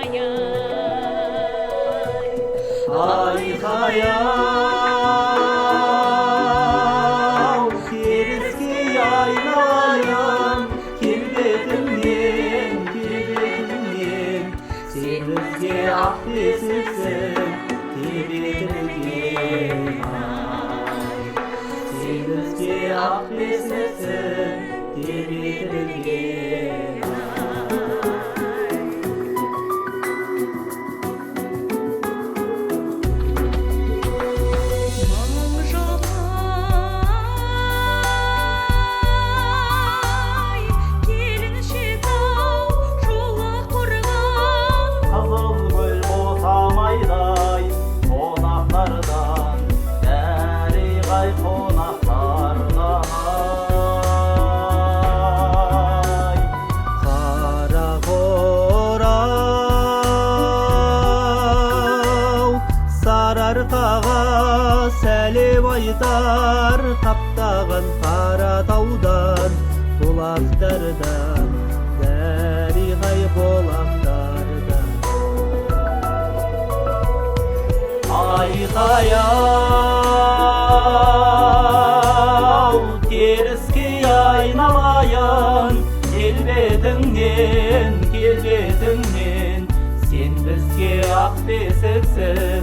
Ayhayam Terіскей aynalayam Kelбетimнен Sen bizge ak besiksin Тебетілген Sen bizge ak besiksin Тебетілген Арқаға сәлем айтар таптаған қара таудан бұлақтардан дәріғай бұлақтардан Айхай-ау Теріскей айналайын келбетіңнен Сен бізге ақ бесіксің